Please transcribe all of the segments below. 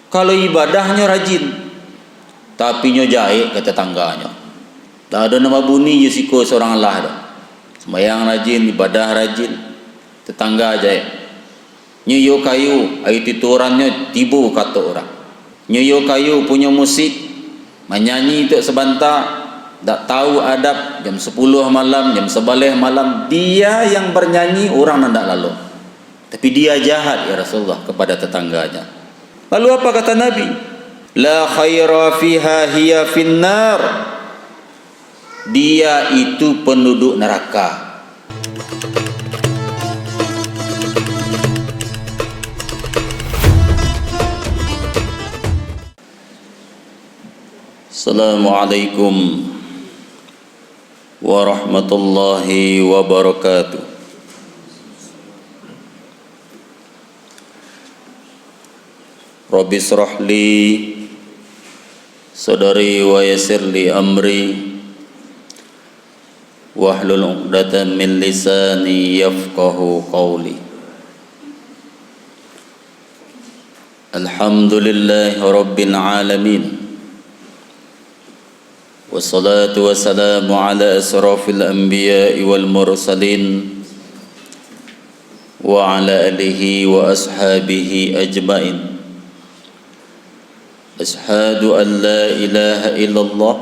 Kalau ibadahnya rajin, tapi nyo jaik ke tetangganya. Tak ada nama bunyi Yusiko seorang Allah dah. Sembahyang rajin, ibadah rajin, tetangga jaik. Nyo kayu, air titurannya tibu kata orang. Nyo kayu punya musik, menyanyi untuk sebentar, tak tahu adab, jam 10 malam, jam 11 malam, dia yang bernyanyi, orang hendak lalu. Tapi dia jahat ya Rasulullah kepada tetangganya. Lalu apa kata Nabi? La khaira fiha hiya finnar. Dia itu penduduk neraka. Assalamualaikum warahmatullahi wabarakatuh. Rabbi shrah li sadri wa yassir li amri wahlul 'uqdatam min lisani yafqahu qawli. Alhamdulillahi rabbil alamin. Wassalatu wassalamu ala asrafil anbiya'i wal mursalin wa ala alihi wa ashabihi ajma'in. Ashhadu an la ilaha illallah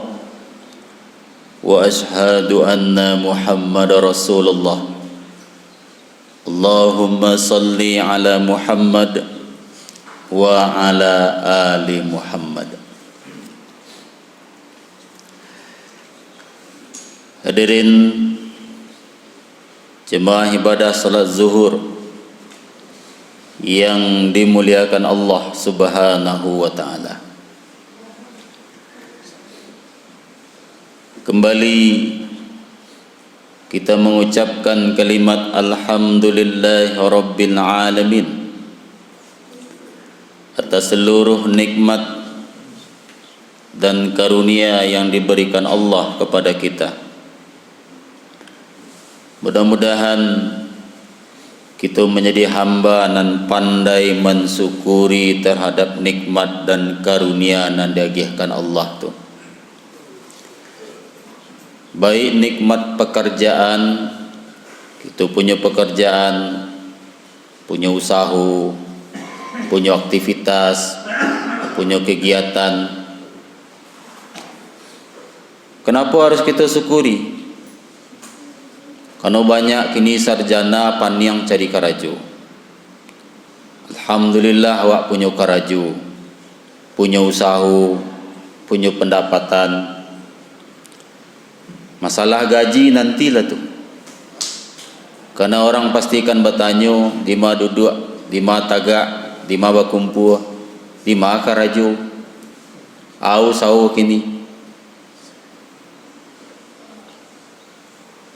wa ashhadu anna Muhammadar Rasulullah. Allahumma salli ala Muhammad wa ala ali Muhammad. Hadirin jemaah ibadah salat zuhur yang dimuliakan Allah Subhanahu wa taala. Kembali kita mengucapkan kalimat alhamdulillahi rabbil alamin atas seluruh nikmat dan karunia yang diberikan Allah kepada kita. Mudah-mudahan kita menjadi hamba nan pandai mensyukuri terhadap nikmat dan karunia yang diagihkan Allah tu. Baik nikmat pekerjaan, kita punya pekerjaan, punya usaha, punya aktivitas, punya kegiatan. Kenapa harus kita syukuri? Karena banyak kini sarjana paniang cari karaju. Alhamdulillah awak punya karaju, punya usaha, punya pendapatan. Masalah gaji nantilah tu. Karena orang pastikan bertanya, di mana duduk, di mana tagak, di mana berkumpul, di mana karaju. Au kini.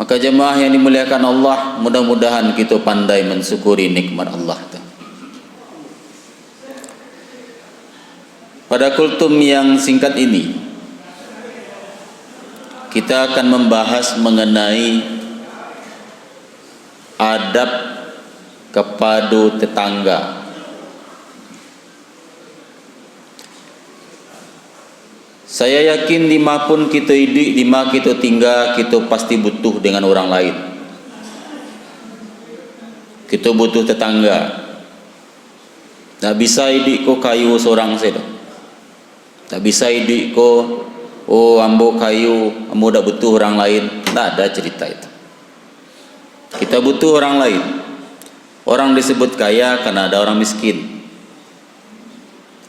Maka jemaah yang dimuliakan Allah, mudah-mudahan kita pandai mensyukuri nikmat Allah tu. Pada kultum yang singkat ini, kita akan membahas mengenai adab kepada tetangga. Saya yakin dimanapun kita hidup, di mana kita tinggal, kita pasti butuh dengan orang lain. Kita butuh tetangga. Tak bisa hidup ko kayu seorang saja. Tak bisa hidup ko ambo kayu, ambo dak butuh orang lain. Tak ada cerita itu. Kita butuh orang lain. Orang disebut kaya karena ada orang miskin.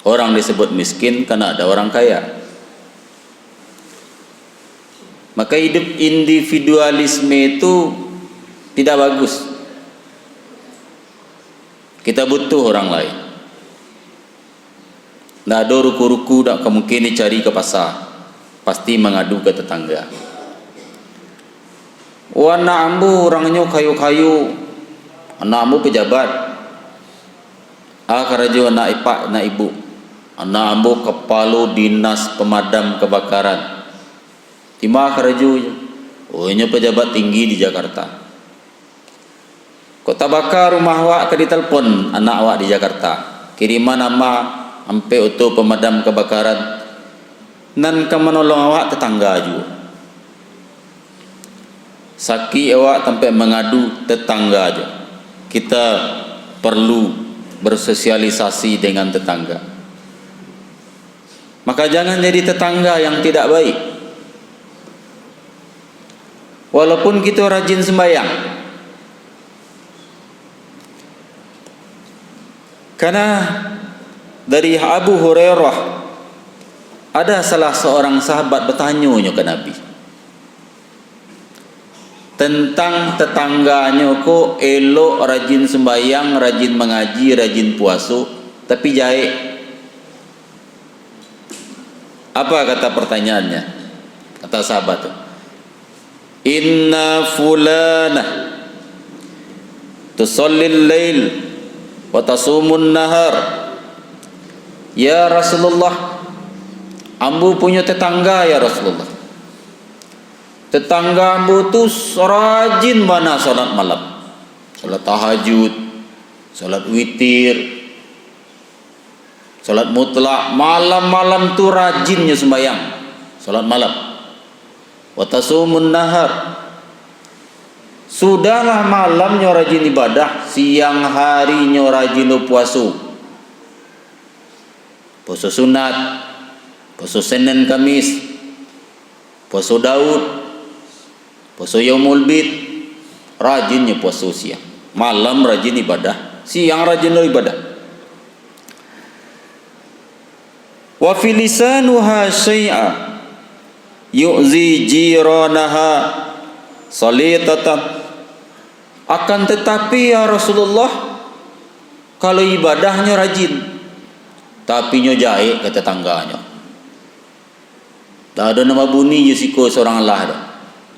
Orang disebut miskin karena ada orang kaya. Maka hidup individualisme itu tidak bagus. Kita butuh orang lain. Tak ada ruku-ruku tak mungkin dicari ke pasar. Pasti mengadu ke tetangga. Anak ambu orangnya kayu-kayu, anak ambu pejabat, kerja anak ipak, anak ibu, anak ambu kepala dinas pemadam kebakaran. Timah kerja, ini pejabat tinggi di Jakarta. Kok tak bakar rumah awak ke ditelepon anak awak di Jakarta, kiriman nama sampai auto pemadam kebakaran, nan ka menolong awak tetangga juga. Sakit awak sampai mengadu tetangga aja. Kita perlu bersosialisasi dengan tetangga. Maka jangan jadi tetangga yang tidak baik. Walaupun kita rajin sembahyang, karena dari Abu Hurairah ada salah seorang sahabat bertanya ke Nabi tentang tetangganya kok elok rajin sembahyang, rajin mengaji, rajin puasa, tapi jahil. Apa kata pertanyaannya? Kata sahabat itu, inna fulana tusallil lail wa tasumun nahar. Ya Rasulullah, ambu punya tetangga ya Rasulullah. Tetangga ambu tu rajin mana salat malam, salat tahajud, salat witir, salat mutlak, malam-malam tu rajinnya sembahyang, salat malam. Wa tasumun nahar. Sudahlah malamnya rajin ibadah, siang harinya rajin puasa. Puasa sunat, puasa Senin Kamis, puasa Daud, puasa Yaumul Bid, rajinnya puasa siang. Malam rajin ibadah, siang rajin ibadah. Wa fi lisanuha syai'a yu'zi jiranaha salitatan. Akan tetapi ya Rasulullah, kalau ibadahnya rajin tapi nyo jahil ke tetangganya, tak ada nama bunyi Yusiko seorang Allah dah.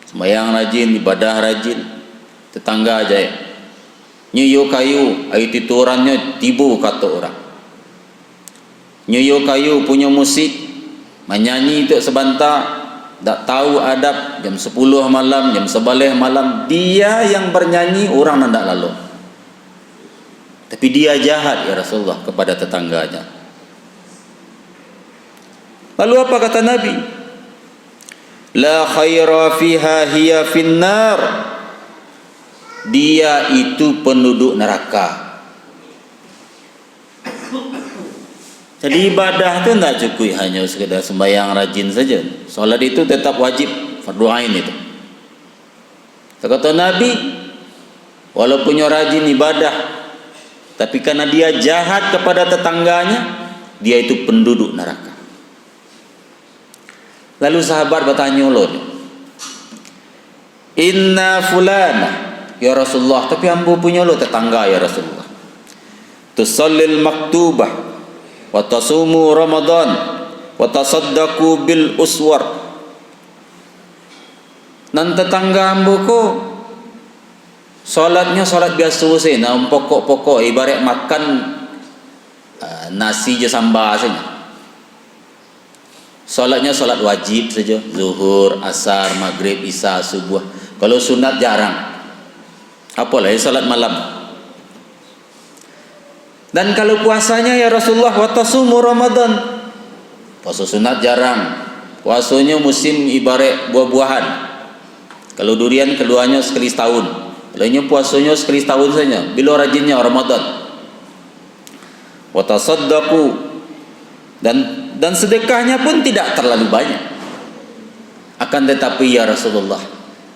Sembahyang rajin, ibadah rajin, tetangga jahil. Nyo kayu, air titurannya tibu kata orang. Nyo kayu punya musik, menyanyi itu sebentar, tak tahu adab, jam 10 malam, jam 11 malam, dia yang bernyanyi, orang nak lalu. Tapi dia jahat ya Rasulullah kepada tetangganya. Lalu apa kata Nabi? La khaira fiha hiya finnar. Dia itu penduduk neraka. Jadi ibadah itu tidak cukup hanya sekedar sembahyang rajin saja. Solat itu tetap wajib, fardu ain itu. Kata Nabi, walaupun rajin ibadah, tapi karena dia jahat kepada tetangganya, dia itu penduduk neraka. Lalu sahabat bertanya loh, inna fulana ya Rasulullah, tapi ambu punya lo tetangga ya Rasulullah, tusallil maktubah wa tasumu Ramadan wa tasaddaqu bil uswar. Nan tetangga ambu ko salatnya salat biasa saja, nah pokok-pokok ibarat makan nasi je sambal saja. Salatnya salat wajib saja, zuhur, asar, maghrib, isya, subuh. Kalau sunat jarang. Apalagi salat malam. Dan kalau puasanya ya Rasulullah, wa tasumu Ramadan. Puasa sunat jarang. Puasanya musim ibarat buah-buahan. Kalau durian keluarnya sekali setahun. Kalau ini puasanya sekali setahun saja. Bila rajinnya Ramadan. Wa tasaddaqu, dan sedekahnya pun tidak terlalu banyak. Akan tetapi ya Rasulullah,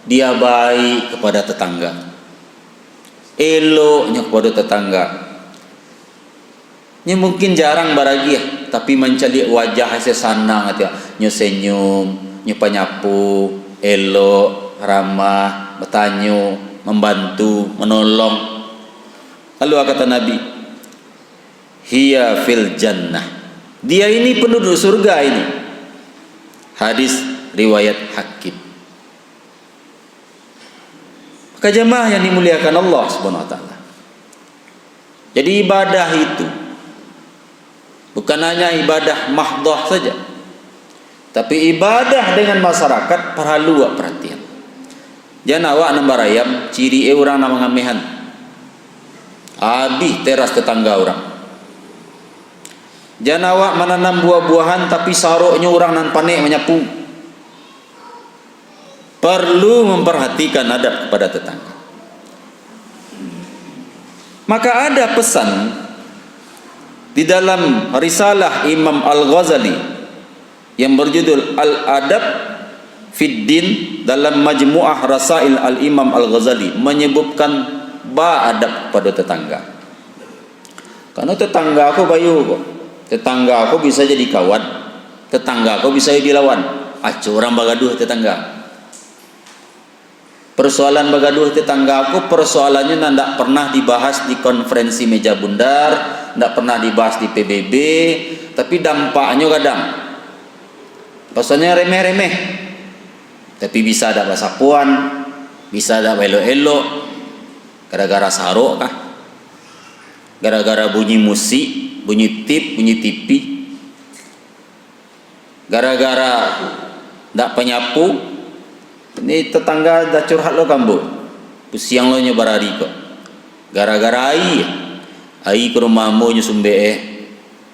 dia baik kepada tetangga, eloknya kepada tetangga. Ini mungkin jarang baragia, tapi mencari wajah hasil sanang hati, nyo senyum, nyo penyapu, elok, ramah, bertanya, membantu, menolong. Lalu kata Nabi, hiya fil jannah. Dia ini penduduk surga ini. Hadis riwayat Hakim. Maka jemaah yang dimuliakan Allah Subhanahu wa taala. Jadi ibadah itu bukan hanya ibadah mahdhah saja, tapi ibadah dengan masyarakat perlu perhatian. Jangan awak nambar ayam ciri orang nama ngamehan. Abih teras tetangga orang. Jangan awak menanam buah-buahan tapi saroknya orang nan panik menyapu. Perlu memperhatikan adab kepada tetangga. Maka ada pesan di dalam risalah Imam Al-Ghazali yang berjudul Al-Adab Fid Din dalam Majmu'ah Rasail Al-Imam Al-Ghazali menyebutkan adab pada tetangga. Karena tetangga aku bayu kok. Tetangga aku bisa jadi kawan, tetangga aku bisa jadi lawan. Orang bagaduh tetangga. Persoalan bagaduh tetangga aku, persoalannya tidak pernah dibahas di konferensi meja bundar, tidak pernah dibahas di PBB, tapi dampaknya kadang pasalnya remeh-remeh, tapi bisa ada bahasa puan, bisa ada elok-elok, gara-gara sarok kah, gara-gara bunyi musik, bunyi tip, bunyi TV, gara-gara ndak penyapu. Ini tetangga dah curhat lo kambo, pusiang lo nyobarari kok, gara-gara ai ke rumahmu nyusumbe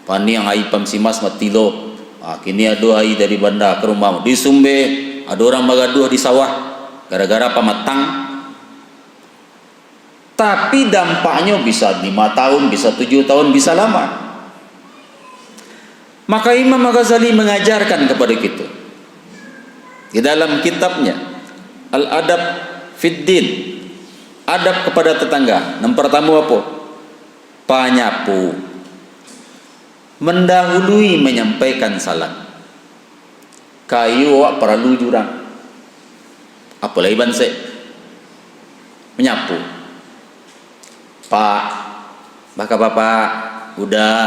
pani yang ai pamsimas mati lo. Kini ada ai dari bandar ke rumahmu disumbe, ada orang bagaduh di sawah gara-gara pamatang. Tapi dampaknya bisa 5 tahun, bisa 7 tahun, bisa lama. Maka Imam Al-Ghazali mengajarkan kepada kita di dalam kitabnya Al-Adab Fid Din, adab kepada tetangga. Yang pertama apa? Panyapu, mendahului menyampaikan salam. Kayu awak perlu jurang, apalagi banse menyapu. Pak, baka bapak, udah,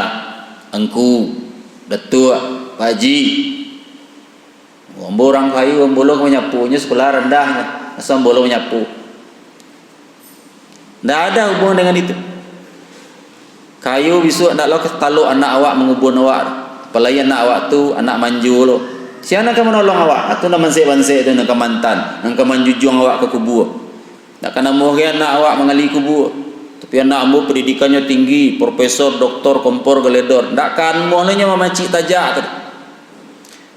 engku, datuk, Pak Haji. Orang kayu, bolong menyapunya sekolah rendah, asal bolong menyapu. Tidak ada hubungan dengan itu. Kayu besok nak lo taluk anak awak mengubun awak, apalagi anak awak tu anak manju lo. Siapa nak menolong awak? Atau nak mansek-mansek tu nak mantan, nak manjujung awak ke kubur. Nak kena muhri anak awak mengali kubur. Tapi anak ambo pendidikannya tinggi, profesor, doktor, kompor, geledor. Tak kan muhlanya memacik tajak tu.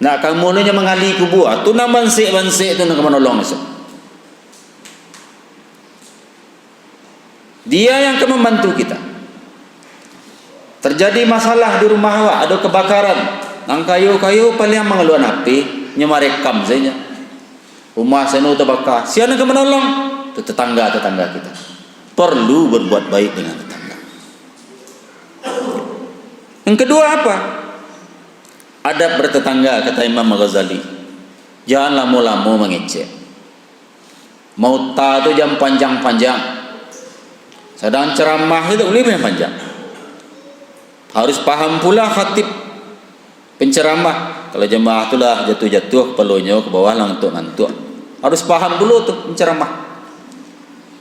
Nak kamu nya mengali kubur, tu nak bansik-bansik tu nak menolong esok. Dia yang akan membantu kita. Terjadi masalah di rumah awak, ada kebakaran, nang kayu-kayu paling mengeluarkan api, nyemerekam saja. Rumah seno terbakar. Siapa nak menolong? Tu tetangga-tetangga kita. Perlu berbuat baik dengan tetangga. Yang kedua apa? Adab bertetangga, kata Imam Al-Ghazali. Jangan lama-lama mengecek. Mauta tu jam panjang-panjang. Sedang ceramah itu boleh yang panjang. Harus paham pula khatib penceramah. Kalau jemaah itulah jatuh-jatuh kepalanya ke bawah ngantuk-ngantuk. Harus paham dulu tu penceramah.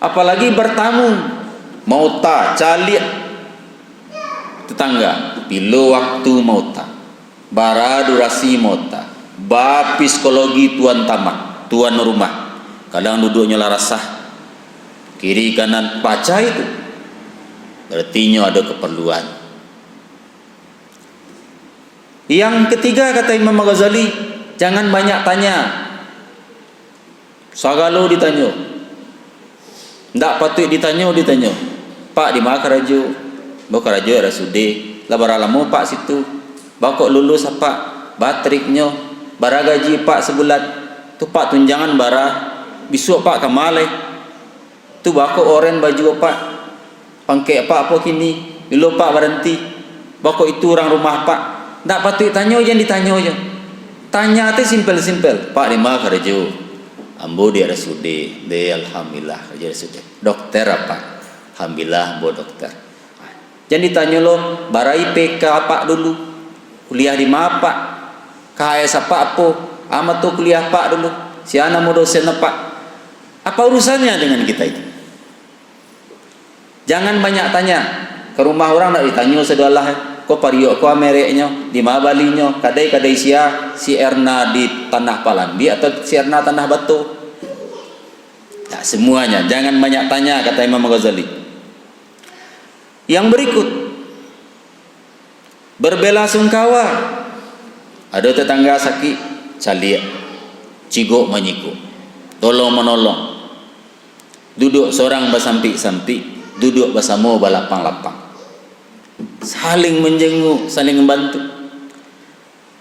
Apalagi bertamu, mauta, calik tetangga, pilu waktu mauta, bara durasi mauta, ba psikologi tuan tamak, tuan rumah. Kadang duduknya larasah, kiri kanan baca itu, berarti ada keperluan. Yang ketiga kata Imam Al-Ghazali, jangan banyak tanya. Sagalo ditanya. Ndak patut ditanya. Pak di mana kerajo? Bawa kerajo ada sude. Lah baralamu pak situ. Bakok lulus apa? Batriknya. Bara gaji pak sebulan. Tu pak tunjangan bara. Besok pak kamalai. Tu bakok oren baju pak. Pangke apa kini. Dulu pak berhenti. Bakok itu orang rumah pak. Ndak patut tanya jangan ditanya aja. Tanya tu simpel-simpel. Pak di mana kerajo? Ambo dia ada sude, dia alhamdulillah kerja sude. Dokter apa? Alhamdulillah ambo dokter. Jangan ditanya lo, barai PK apa dulu? Kuliah di mana pak? KS apa? Amat tu kuliah pak dulu. Si anak mau dosen apa? Apa urusannya dengan kita itu? Jangan banyak tanya. Ke rumah orang nak ditanya sedalah. Ko pariok ko mereknya, di mana balinya, kadai si Erna di tanah Palambi atau si Erna tanah Batu. Nah, semuanya jangan banyak tanya kata Imam Ghazali. Yang berikut, berbelasungkawa. Ada tetangga sakit, caliak, cigok menyikuk, tolong menolong. Duduk seorang bersampik-sampik, duduk bersama balapang-lapang, saling menjenguk, saling membantu.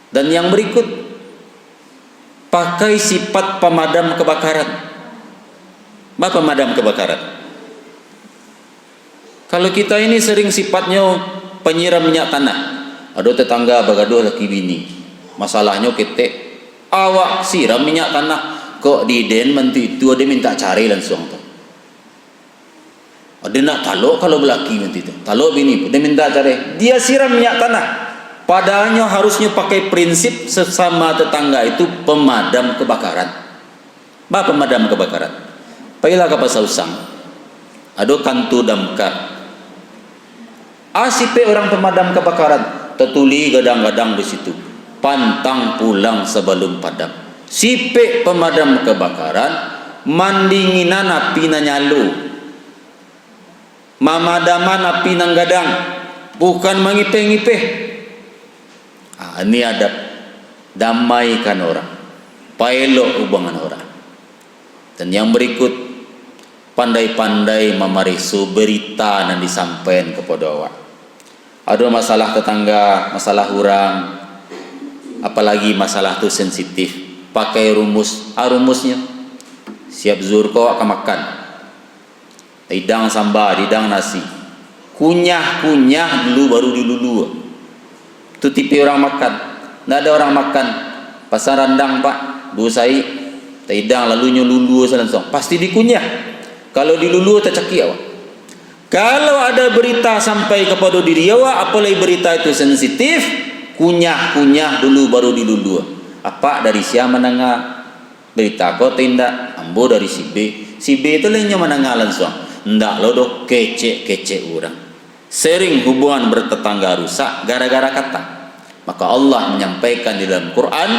Dan yang berikut, pakai sifat pemadam kebakaran. Apa pemadam kebakaran? Kalau kita ini sering sifatnya penyiram minyak tanah. Ada tetangga bagaduh laki bini, masalahnya ketek, awak siram minyak tanah, kok di den mentu itu dia minta cari langsung tu. Dia nak taluk kalau belaki nanti tu, taluk bini pun dia minta cari, dia siram minyak tanah. Padahalnya harusnya pakai prinsip sesama tetangga itu pemadam kebakaran. Apa pemadam kebakaran? Pailah ke pasar usang, ada kantu damkar. Asipe orang pemadam kebakaran, tertuli gadang-gadang di situ, pantang pulang sebelum padam. Sipe pemadam kebakaran, mandinginan api na nyalu, mamadaman api nang gadang, bukan mengipeh-ngipeh. Ini adab, damaikan orang, paelok hubungan orang. Dan yang berikut, pandai-pandai memarisu berita yang disampaikan kepada awak. Ada masalah tetangga, masalah orang, apalagi masalah tu sensitif, pakai rumus, rumusnya siap zuhur kau akan makan, hidang sambal, hidang nasi, kunyah dulu baru dilulu. Tu tipe orang makan. Tidak ada orang makan pasar randang pak, busai hidang lalunya lulu langsung, pasti dikunyah. Kalau dilulu tercaki awak. Kalau ada berita sampai kepada diri awak, apalagi berita itu sensitif, kunyah dulu baru dilulu. Apa dari siapa menengah berita kau tindak, ambo dari si B itu lainnya menengah langsung. Ndak lo doh kece orang. Sering hubungan bertetangga rusak gara-gara kata. Maka Allah menyampaikan di dalam Quran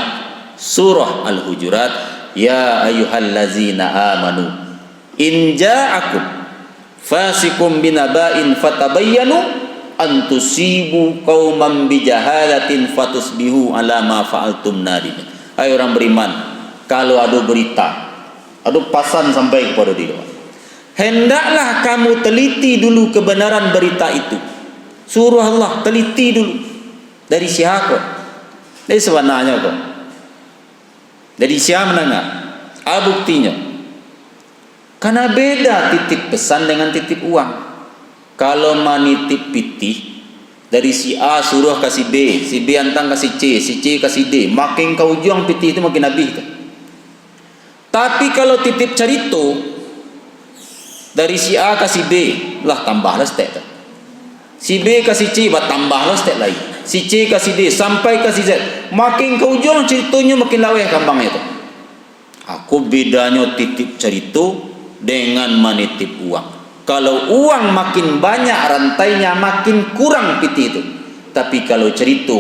surah Al-Hujurat, ya ayyuhallazina amanu in ja'akum fasikum binaba'in fatabayyanu an tusibu qauman bijahalatin fatusbihu ala ma fa'altum nadimin. Hai orang beriman, kalau ada berita, ada pasan sampai kepada diri, hendaklah kamu teliti dulu kebenaran berita itu. Suruh Allah teliti dulu. Dari siapa? Dari sebenarnya kok. Dari siapa menengah? Buktinya. Karena beda titip pesan dengan titip uang. Kalau menitip pitih, dari si A suruh kasih B, si B antang kasih C kasih D, makin kau juang pitih itu makin habis. Tapi kalau titip carito, dari si A kasih B, lah tambahlah step. Si B kasih C, tambahlah step lagi. Si C kasih D sampai kasih Z, makin kau juang ceritanya makin laweh gampang itu. Aku bedanya titip cerita dengan menitip uang. Kalau uang makin banyak rantainya, makin kurang piti itu. Tapi kalau cerita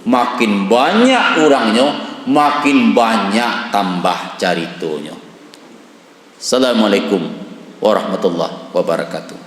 makin banyak orangnya, makin banyak tambah ceritanya. Assalamualaikum warahmatullahi wabarakatuh.